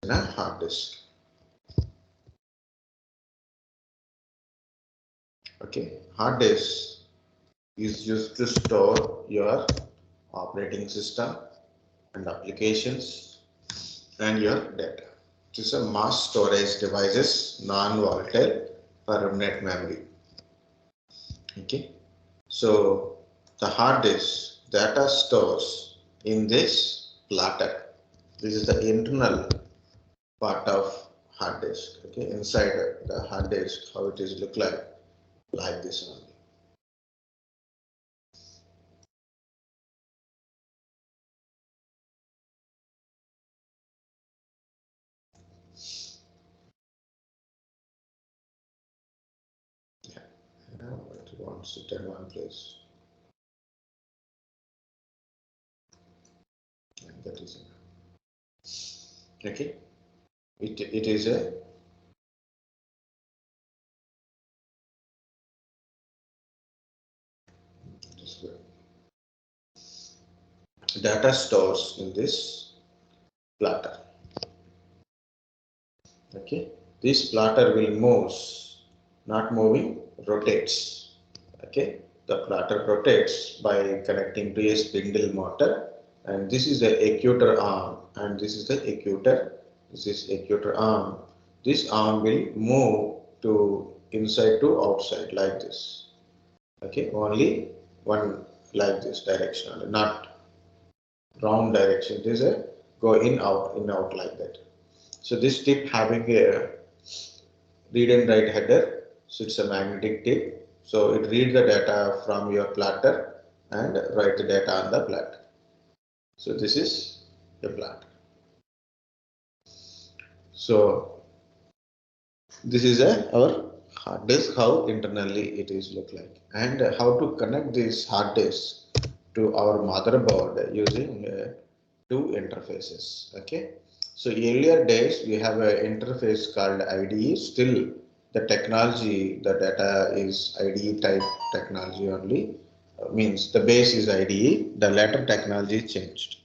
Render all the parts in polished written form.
in a hard disk. Okay, hard disk is used to store your operating system and applications and your data. It is a mass storage devices, non-volatile permanent memory. Okay, so the hard disk data stores in this platter. This is the internal part of hard disk. Okay, inside the hard disk, how it is look like this only. Yeah, it wants to turn one place. And that is enough. Okay, it is a data stores in this platter. Okay, this platter will move, not moving, rotates. Okay, the platter rotates by connecting to a spindle motor, and this is the actuator arm, and this is the actuator. This is actuator arm. This arm will move to inside to outside like this. Okay, only one like this direction, not round direction. This is a go in out like that. So this tip having a read and write header, so it's a magnetic tip. So it reads the data from your platter and write the data on the platter. So this is the platter. So this is our hard disk, how internally it is look like, and how to connect this hard disk to our motherboard using two interfaces. Okay, so earlier days we have an interface called IDE. Still the technology, the data is IDE type technology only. Means the base is IDE, the latter technology changed.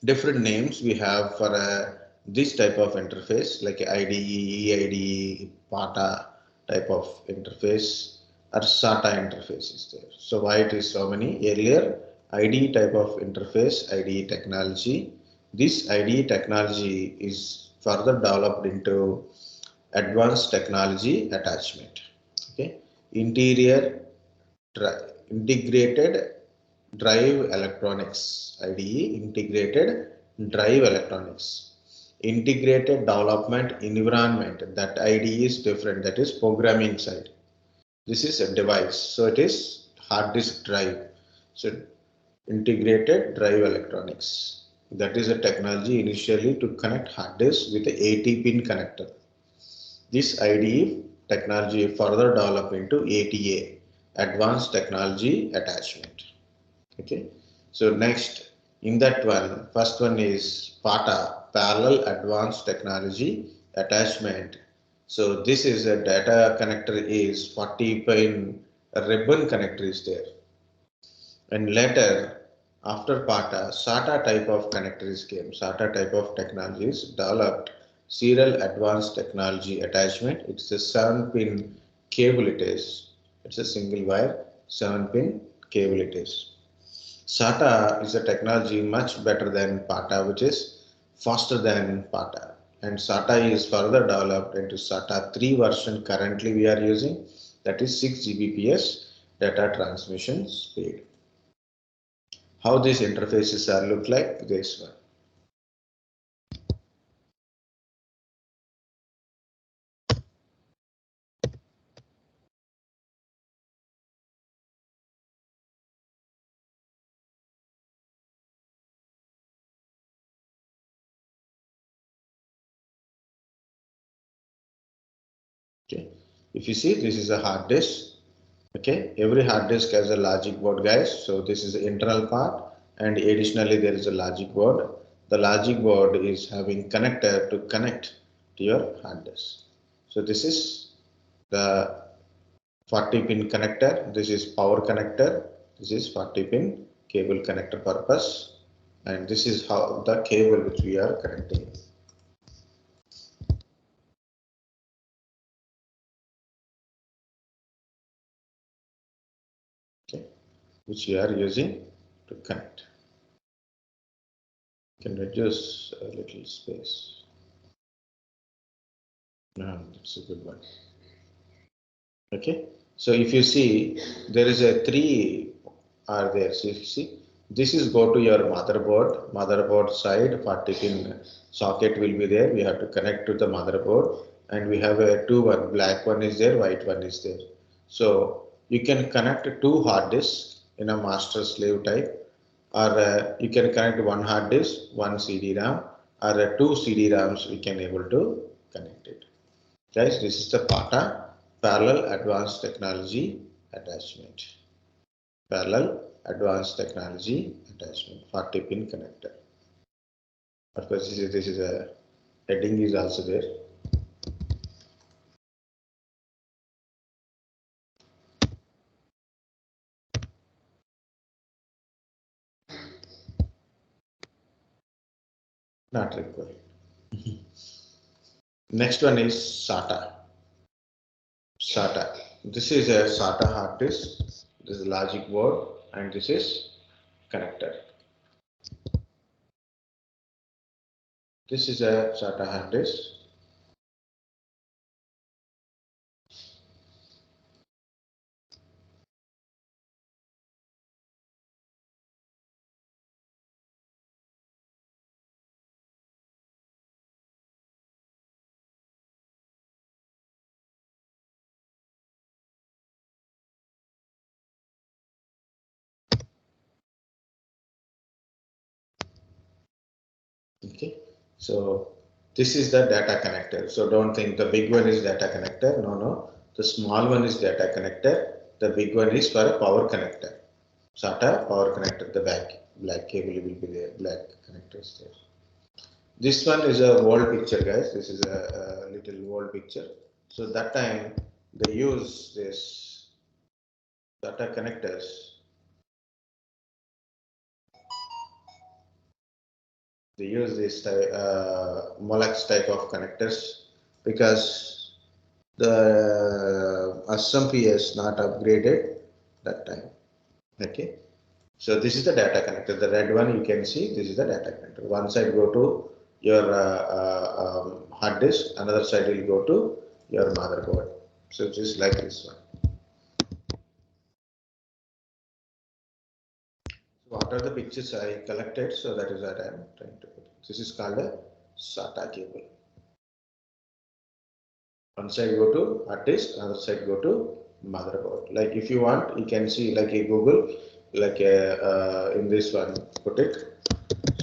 Different names we have for this type of interface, like IDE, EIDE, PATA type of interface, or SATA interface is there. So why it is so many? Earlier IDE type of interface, IDE technology. This IDE technology is further developed into advanced technology attachment. Okay, interior integrated drive electronics, IDE integrated drive electronics, integrated development environment. That IDE is different, that is programming side. This is a device, so it is hard disk drive. So integrated drive electronics, that is a technology initially to connect hard disk with a 80 pin connector. This IDE technology further developed into ATA, advanced technology attachment. Okay, so next in that one, first one is PATA, parallel advanced technology attachment. So this is a data connector is 40 pin ribbon connector is there, and later after PATA, SATA type of connector is came. SATA type of technology is developed, serial advanced technology attachment. It's a 7 pin cable it is. It's a single wire 7 pin cable it is. SATA is a technology much better than PATA, which is faster than PATA. And SATA is further developed into SATA 3 version currently we are using, that is 6 Gbps data transmission speed. How these interfaces are look like this one. Okay, if you see, this is a hard disk. Okay, every hard disk has a logic board, guys. So this is the internal part, and additionally there is a logic board. The logic board is having connector to connect to your hard disk. So this is the 40 pin connector. This is power connector. This is 40 pin cable connector purpose. and this is how the cable which we are connecting. Okay, which we are using to connect. You can reduce a little space. No, that's a good one. Okay, so if you see, there is a 3 are there. So if you see, this is go to your motherboard side, 40 pin socket will be there. We have to connect to the motherboard, and we have a one, black one is there, white one is there. So you can connect 2 hard disks in a master slave type, or you can connect 1 hard disk, 1 CD RAM, or 2 CD RAMs we can able to connect it. Guys, this is the PATA, parallel advanced technology attachment. Parallel advanced technology attachment, 40 pin connector. Of course, this is a heading is also there. Not required. Next one is SATA. SATA. This is a SATA hard disk. This is logic board, and this is connector. This is a SATA hard disk. Okay, so this is the data connector. So don't think the big one is data connector. No, the small one is data connector. The big one is for a power connector. SATA power connector. The black cable will be there. Black connectors there. This one is a old picture, guys. This is a little old picture. So that time they use this data connectors. They use this Molex type of connectors because the SMP is not upgraded that time. Okay, so this is the data connector. The red one you can see, this is the data connector. One side go to your hard disk, another side will go to your motherboard. So it is like this one. So what are the pictures I collected? So that is what I am trying to put. This is called a SATA cable. One side go to hard disk, another side go to motherboard. Like if you want, you can see like a Google, like a, in this one, put it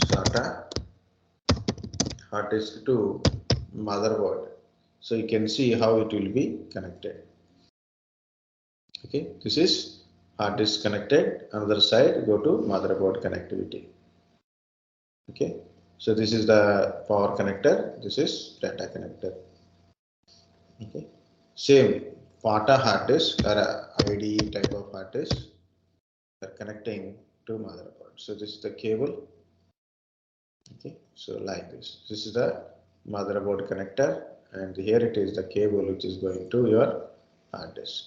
SATA hard disk to motherboard. So you can see how it will be connected. Okay, this is hard disk connected. Another side go to motherboard connectivity. Okay, so this is the power connector. This is data connector. Okay, same PATA hard disk or IDE type of hard disk are connecting to motherboard. So this is the cable. Okay, so like this. This is the motherboard connector, and here it is the cable which is going to your hard disk.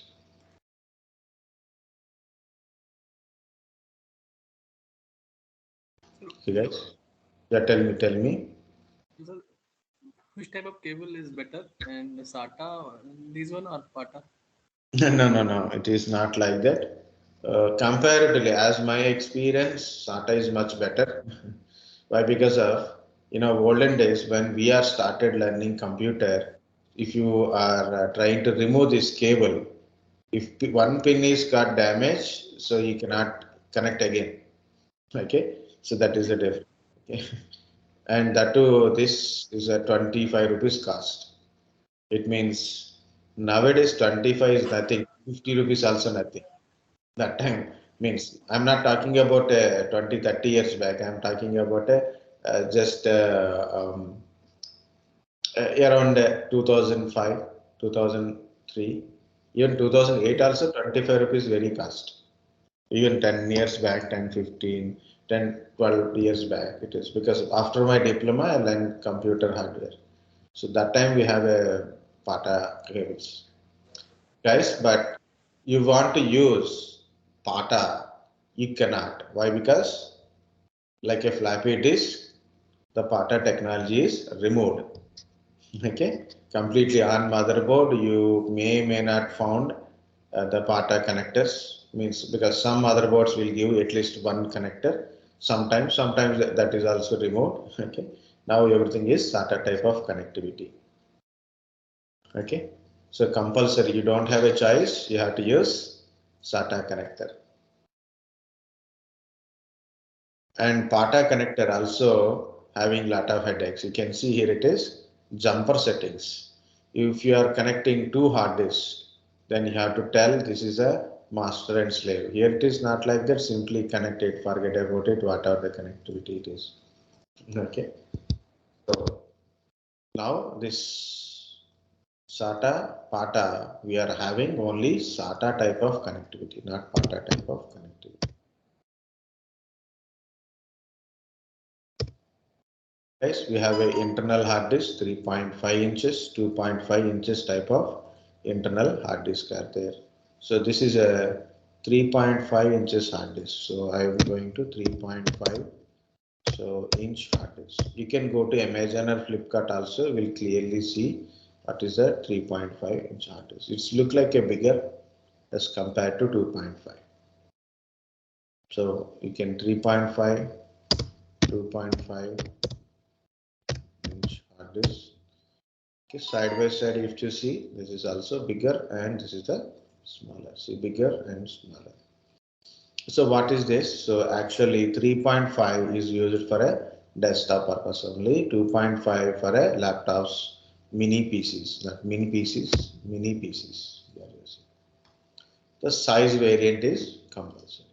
Okay, guys. Yeah, tell me. So, which type of cable is better? And SATA, this one or PATA? No. It is not like that. Comparatively, as my experience, SATA is much better. Why? Because of olden days when we are started learning computer, if you are trying to remove this cable, if one pin is got damaged, so you cannot connect again. Okay, so that is the difference. Okay. And that too, this is a 25 rupees cost. It means nowadays 25 is nothing, 50 rupees also nothing. That time means I'm not talking about 20, 30 years back. I'm talking about just around 2005, 2003, even 2008 also 25 rupees very cost. Even 10 years back, 10, 15, 10, 12 years back it is, because after my diploma I learned computer hardware. So that time we have a PATA cables, guys, but you want to use PATA, you cannot. Why? Because like a floppy disk, the PATA technology is removed. Okay, completely on motherboard, you may not found the PATA connectors, means because some motherboards will give at least one connector. Sometimes that is also removed. Okay, now everything is SATA type of connectivity. Okay, so compulsory, you don't have a choice, you have to use SATA connector. And PATA connector also having lot of headaches. You can see here it is jumper settings. If you are connecting two hard disks, then you have to tell this is a master and slave. Here it is not like that, simply connect it, forget about it, whatever the connectivity it is. Okay. So now this SATA, PATA, we are having only SATA type of connectivity, not PATA type of connectivity. Guys, we have a internal hard disk, 3.5 inches, 2.5 inches type of internal hard disk are there. So this is a 3.5 inches hard disk. So I am going to 3.5 inch hard disk. You can go to Amazon or Flipkart also, will clearly see what is a 3.5 inch hard disk. It's look like a bigger as compared to 2.5. So you can 3.5, 2.5 inch hard disk. Okay, side by side, if you see, this is also bigger and this is the smaller. See, bigger and smaller. So what is this? So actually 3.5 is used for a desktop purpose only, 2.5 for a laptops, mini PCs, not mini PCs, mini PCs. The size variant is compulsory.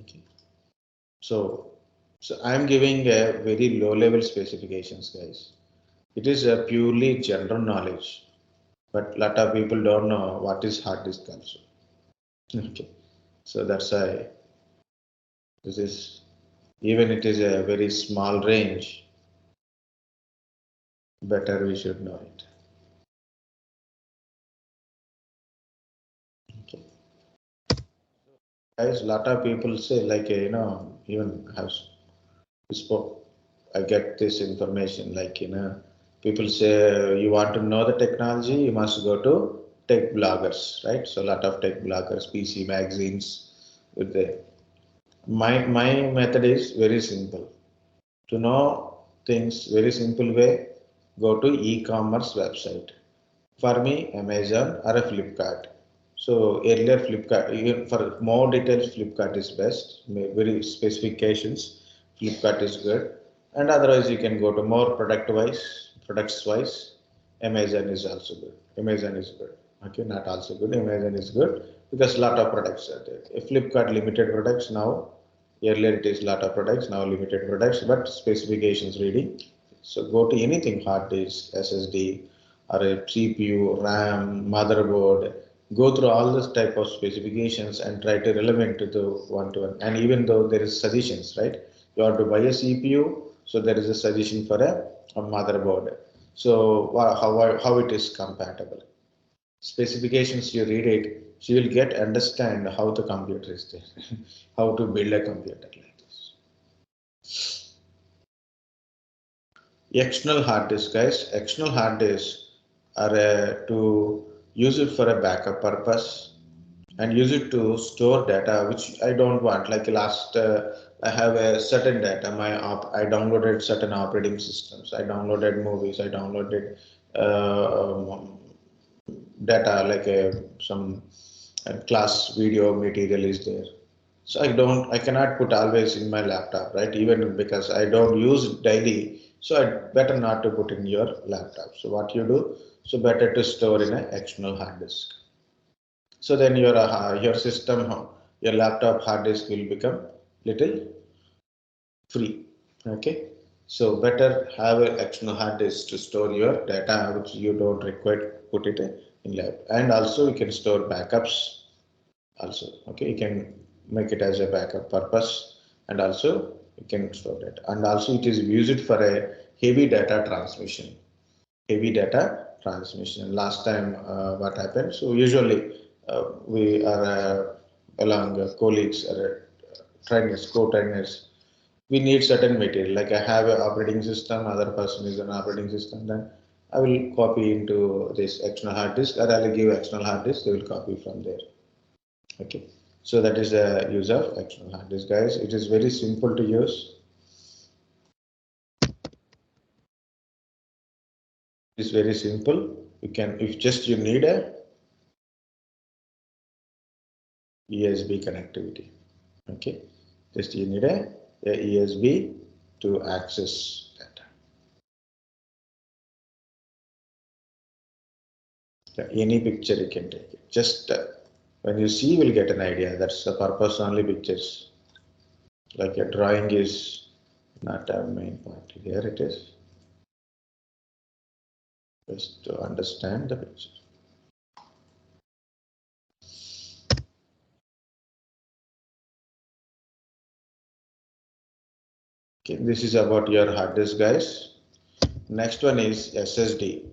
Okay. So I am giving a very low level specifications, guys. It is a purely general knowledge, but lot of people don't know what is hard disk also. Okay, so that's why this is, even it is a very small range, better we should know it. Okay, guys, lot of people say like even have spoke. I get this information like people say you want to know the technology, you must go to tech bloggers, right? So a lot of tech bloggers, PC magazines with the my method is very simple. To know things very simple way, go to e-commerce website. For me, Amazon or a Flipkart. So earlier Flipkart, even for more details, Flipkart is best. Very specifications, Flipkart is good. And otherwise, you can go to more products wise. Amazon is also good. Amazon is good. Okay, not also good. Amazon is good because lot of products are there. A Flipkart limited products now. Earlier it is lot of products, now limited products, but specifications reading. So go to anything, hard disk, SSD, or a CPU, RAM, motherboard. Go through all this type of specifications and try to relevant to the one-to-one. And even though there is suggestions, right? You have to buy a CPU, so there is a suggestion for a motherboard. So how it is compatible. Specifications you read it, so you'll get understand how the computer is there, how to build a computer like this. External hard disk, guys. External hard disks are to use it for a backup purpose and use it to store data which I don't want. Like last, I have a certain data. I downloaded certain operating systems. I downloaded movies. I downloaded data like some class video material is there. So I cannot put always in my laptop, right? Even because I don't use it daily, so I better not to put in your laptop. So what you do? So better to store in an external hard disk. So then your system, your laptop hard disk will become little free. Okay. So better have an external hard disk to store your data which you don't require put it in lab. And also you can store backups also. Okay, you can make it as a backup purpose, and also you can store it. And also it is used for a heavy data transmission. Heavy data transmission. Last time what happened? So usually we are along colleagues or trainers, co-trainers. We need certain material. Like I have an operating system, other person is an operating system. Then I will copy into this external hard disk, or I will give external hard disk. They will copy from there. Okay. So that is the use of external hard disk, guys. It is very simple to use. It's very simple. You can, if just you need a USB connectivity. Okay, just you need a USB to access data. Any picture you can take it. Just when you see, you will get an idea. That's the purpose. Only pictures. Like a drawing is not our main point. Here it is. Just to understand the picture. Okay, this is about your hard disk, guys. Next one is SSD.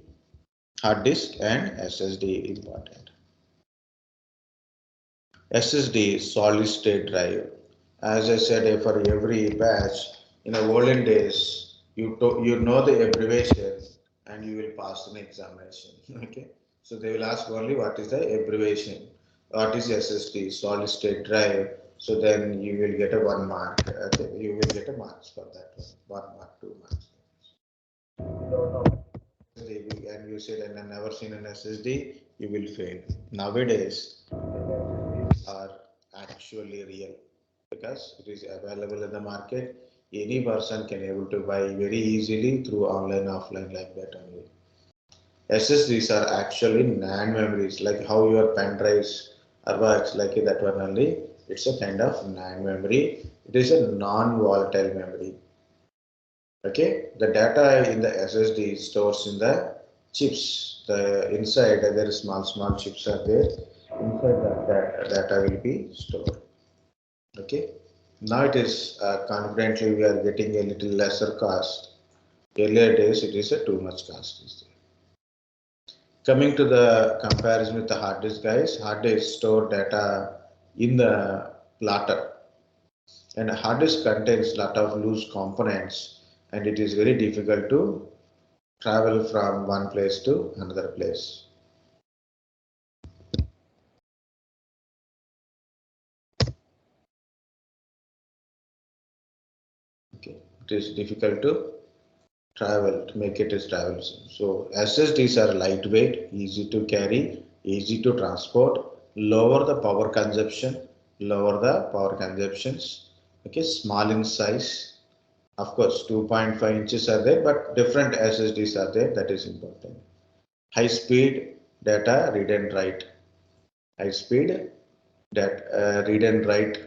Hard disk and SSD important. SSD is solid state drive. As I said, for every batch, in the olden days, you know the abbreviation and you will pass an examination. Okay, so they will ask only what is the abbreviation, what is SSD, solid state drive. So then you will get a 1 mark. Okay, you will get a marks for that one. 1 mark, 2 marks. And you said, and I never seen an SSD, you will fail. Nowadays, are actually real because it is available in the market. Any person can able to buy very easily through online, offline like that only. SSDs are actually NAND memories, like how your pen drives are works like that one only. It's a kind of NAND memory. It is a non-volatile memory. Okay, the data in the SSD stores in the chips. The inside there is small chips are there. Inside that data will be stored. Okay, now it is confidently we are getting a little lesser cost. Earlier days it is a too much cost. Coming to the comparison with the hard disk, guys, hard disk store data in the platter, and a hard disk contains lot of loose components, and it is very difficult to travel from one place to another place. Okay, it is difficult to travel to make it as travel. So SSDs are lightweight, easy to carry, easy to transport, lower the power consumption, lower the power consumptions. Okay, small in size. Of course, 2.5 inches are there, but different SSDs are there. That is important. High speed data read and write. High speed data read and write,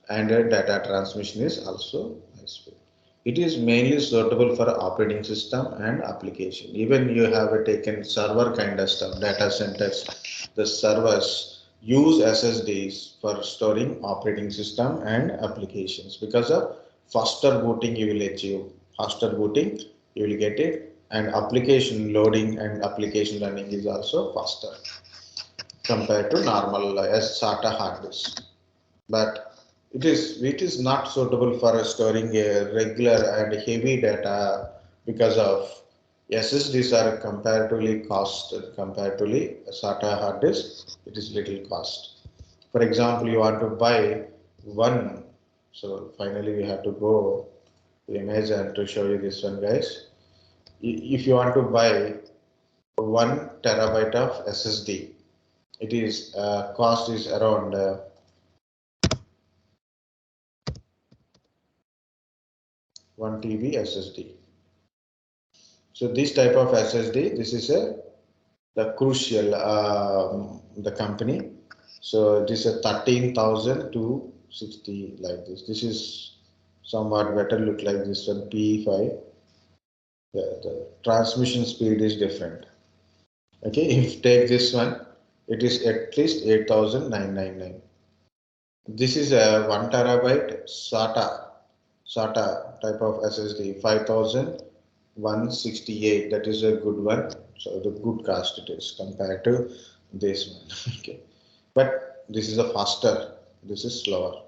and data transmission is also high speed. It is mainly suitable for operating system and application. Even you have taken server kind of stuff, data centers, the servers use SSDs for storing operating system and applications because of faster booting you will achieve. Faster booting you will get it, and application loading and application running is also faster compared to normal SATA hard disk. But it is not suitable for storing a regular and heavy data because of SSDs are comparatively cost comparatively SATA hard disk. It is little cost. For example, you want to buy one. So finally, we have to go to image and to show you this one, guys. If you want to buy 1 terabyte of SSD, it is cost is around 1 TB SSD. So this type of SSD, this is the crucial the company. So this is a 13,000 to 60 like this. This is somewhat better look like this one P5. The transmission speed is different. Okay, if take this one, it is at least 8,999. This is a 1 terabyte SATA type of SSD 5168. That is a good one. So the good cost it is compared to this one. Okay, but this is a faster. This is slower.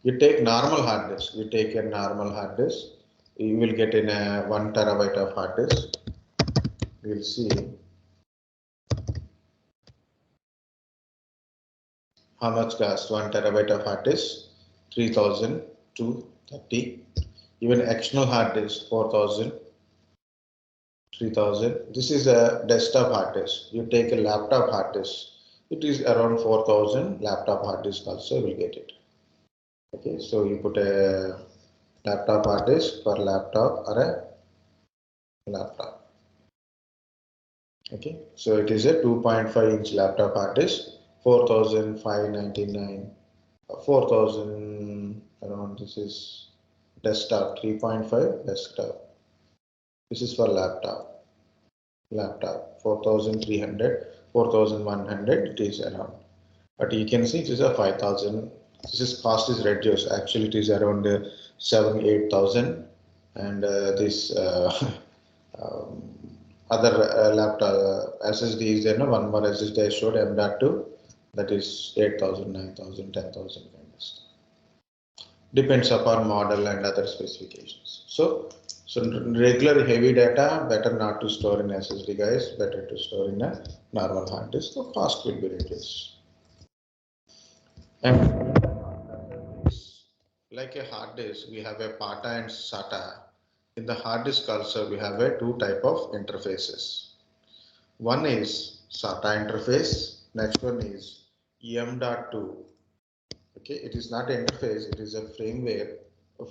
You take normal hard disk. You take a normal hard disk. You will get in a 1 terabyte of hard disk. We'll see how much cost 1 terabyte of hard disk. 3,230. Even external hard disk 4,000. 3000. This is a desktop hard disk. You take a laptop hard disk. It is around 4,000. Laptop hard disk also will get it. Okay, so you put a laptop hard disk for laptop or a laptop. Okay, so it is a 2.5-inch laptop hard disk, 4,599, 4,000 around. This is desktop 3.5 desktop. This is for laptop. 4,300, 4,100. It is around. But you can see it is a 5,000. This is cost is reduced. Actually, it is around 7,000-8,000, and this um, other laptop SSD is there. No, one more SSD I showed M.2, that is 8,000, 9,000, 10,000 kind of stuff. Depends upon model and other specifications. So regular heavy data better not to store in SSD, guys. Better to store in a normal hard disk. So cost will be reduced. And like a hard disk, we have a PATA and SATA. In the hard disk also, we have a two type of interfaces. One is SATA interface. Next one is M.2. Okay, it is not an interface. It is a firmware, a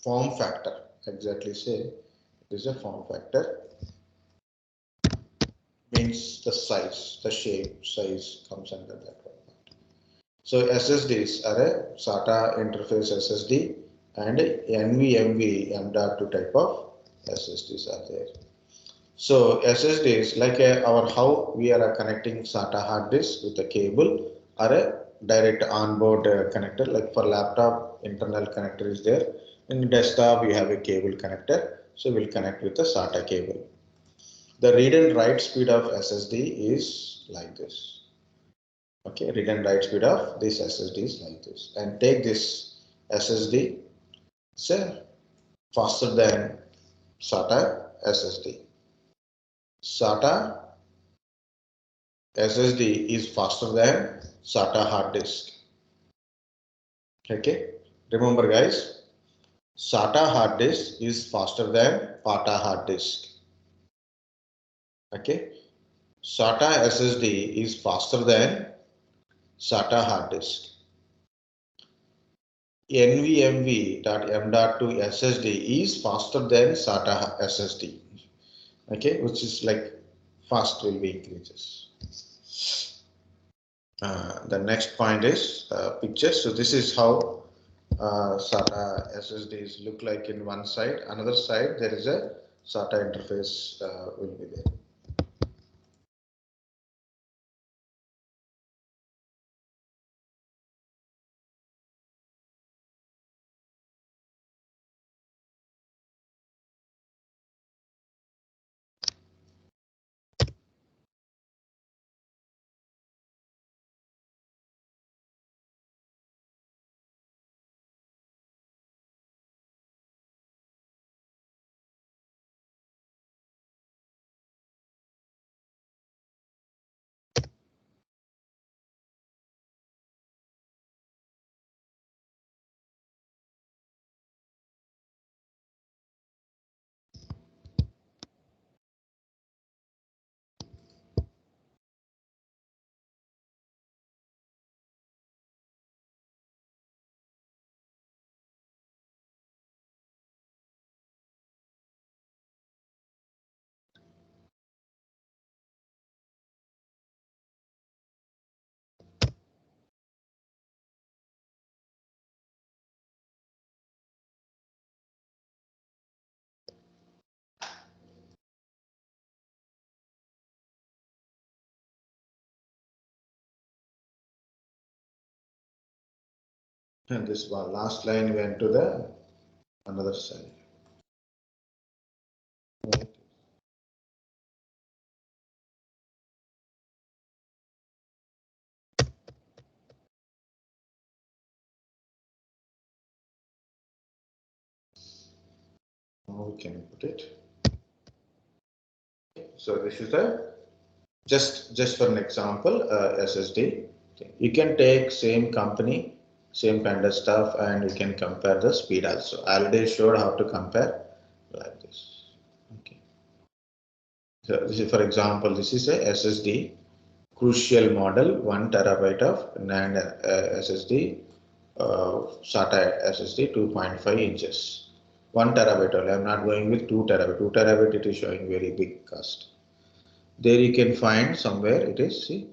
form factor. Exactly say it is a form factor. Means the size, the shape, size comes under that one. So SSDs are a SATA interface SSD and NVMe M.2 type of SSDs are there. So SSDs like our how we are connecting SATA hard disk with a cable or a direct onboard connector. Like for laptop, internal connector is there. In desktop, we have a cable connector. So we'll connect with the SATA cable. The read and write speed of SSD is like this. Okay, read and write speed of this SSD is like this. And take this SSD, say faster than SATA SSD. SATA SSD is faster than SATA hard disk. Okay, remember guys, SATA hard disk is faster than PATA hard disk. Okay, SATA SSD is faster than SATA hard disk. NVMe.M.2 SSD is faster than SATA SSD. Okay, which is like fast will be increases. The next point is pictures. So this is how SATA SSDs look like in one side. Another side there is a SATA interface will be there. And this one last line went to the another side. Right. How we can put it? So this is the just for an example, SSD. You can take same company, same kind of stuff, and you can compare the speed also. I already showed how to compare like this. Okay. So this is, for example, this is a SSD Crucial model, 1 terabyte of NAND SSD, SATA SSD 2.5 inches. 1 terabyte only. I'm not going with 2 terabyte. 2 terabyte it is showing very big cost. There you can find somewhere it is, see,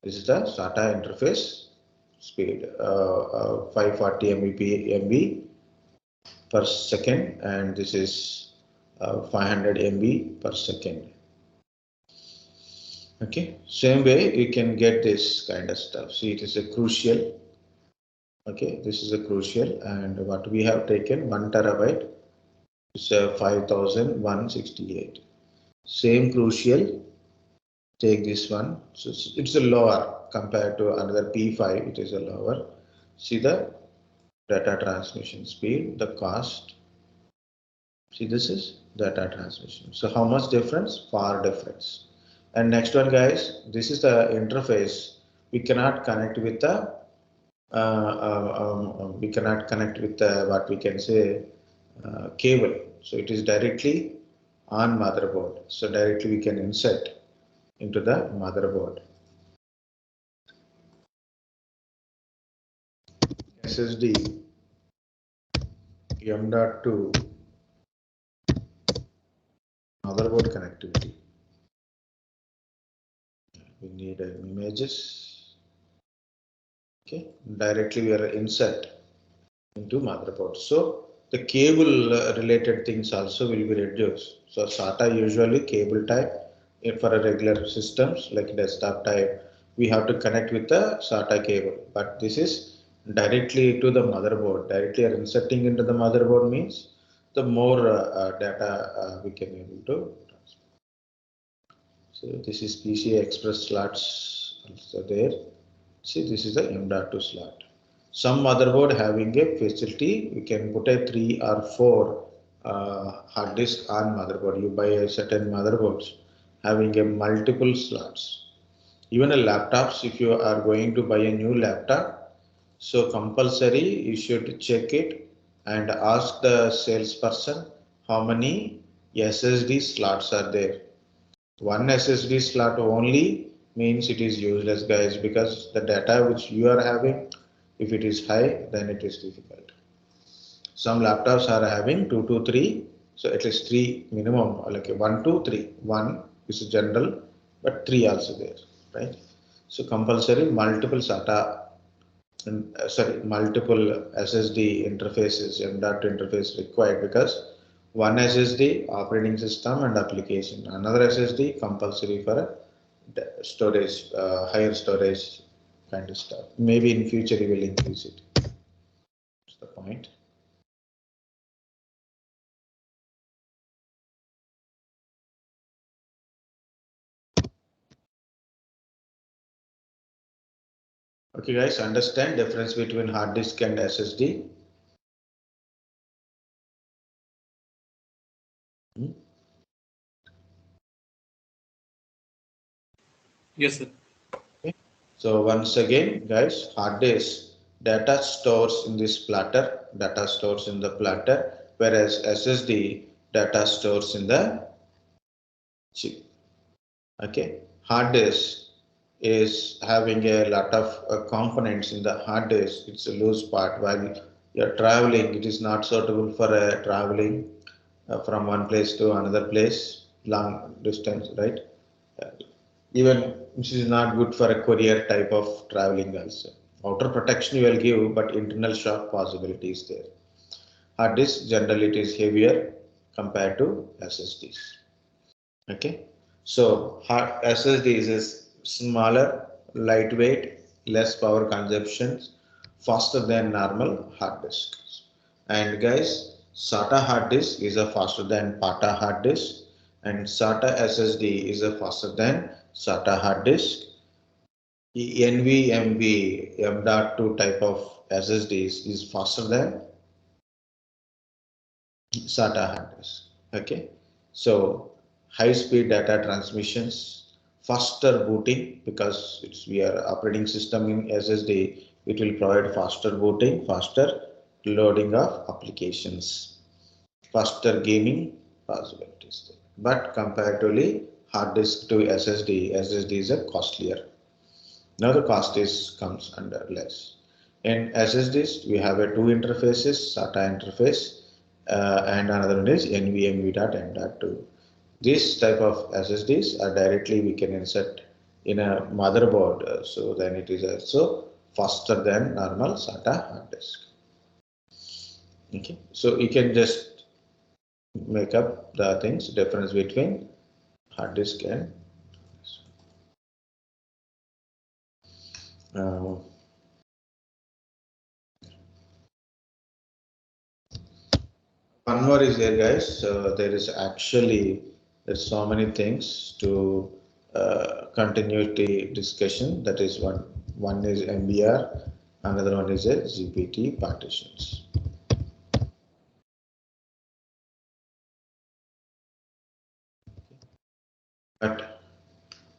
this is the SATA interface speed, 540 MB per second, and this is 500 MB per second. Okay, same way you can get this kind of stuff. See, it is a crucial. Okay, this is a crucial, and what we have taken 1 terabyte is 5168. Same crucial, take this one. So it's a lower compared to another P5. It is a lower. See the data transmission speed, the cost. See, this is data transmission. So how much difference? Far difference. And next one, guys, this is the interface. We cannot connect with the we cannot connect with what we can say cable. So it is directly on motherboard. So directly we can insert into the motherboard. SSD M.2 motherboard connectivity. We need images. Okay, directly we are insert into motherboard. So the cable related things also will be reduced. So SATA usually cable type. If for a regular systems like desktop type, we have to connect with the SATA cable. But this is directly to the motherboard. Directly are inserting into the motherboard means the more data we can able to transfer. So this is PCI Express slots also there. See, this is the M.2 slot. Some motherboard having a facility, you can put a 3 or 4 hard disk on motherboard. You buy a certain motherboards having a multiple slots. Even a laptops, if you are going to buy a new laptop, so compulsory you should check it and ask the salesperson how many SSD slots are there. One SSD slot only means it is useless, guys, because the data which you are having, if it is high, then it is difficult. Some laptops are having 2 to 3, so at least 3 minimum, like 1 to 3. 1 is general, but 3 also there, right? So compulsory multiple SATA and multiple SSD interfaces, M.2 interface required because one SSD operating system and application, another SSD compulsory for storage, higher storage kind of stuff. Maybe in future we will increase it. That's the point. Okay, guys, understand difference between hard disk and SSD. Hmm? Yes, sir. Okay. So once again, guys, hard disk data stores in this platter, data stores in the platter, whereas SSD data stores in the chip. Okay, hard disk is having a lot of components in the hard disk. It's a loose part. While you're traveling, it is not suitable for traveling from one place to another place, long distance, right? Uh, Even this is not good for a courier type of traveling also. Outer protection you will give, but internal shock possibility is there. Hard disk generally it is heavier compared to SSDs. Okay, so hard SSD is smaller, lightweight, less power consumption, faster than normal hard disk. And guys, SATA hard disk is a faster than PATA hard disk, and SATA SSD is a faster than SATA hard disk. NVMe M.2 type of SSDs is faster than SATA hard disk. Okay, so high speed data transmissions, faster booting because we are operating system in SSD. It will provide faster booting, faster loading of applications, faster gaming possibilities. But comparatively, hard disk to SSD is a costlier. Now the cost is comes under less. In SSDs, we have a two interfaces, SATA interface, and another one is NVMe.M.2. This type of SSDs are directly we can insert in a motherboard, so then it is also faster than normal SATA hard disk. Okay, so you can just make up the things difference between hard disk and uh, one more is there, guys. There is actually there's so many things to continuity discussion. That is one is MBR, another one is a GPT partitions. But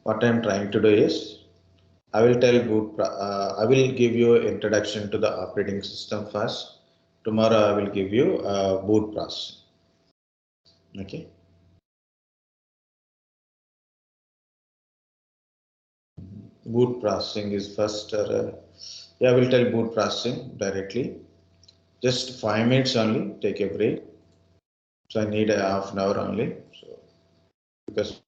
what I'm trying to do is I will tell I will give you introduction to the operating system first. Tomorrow I will give you boot process. Okay. Boot processing is first. Yeah, I will tell boot processing directly. Just 5 minutes only. Take a break. So I need a half an hour only. So because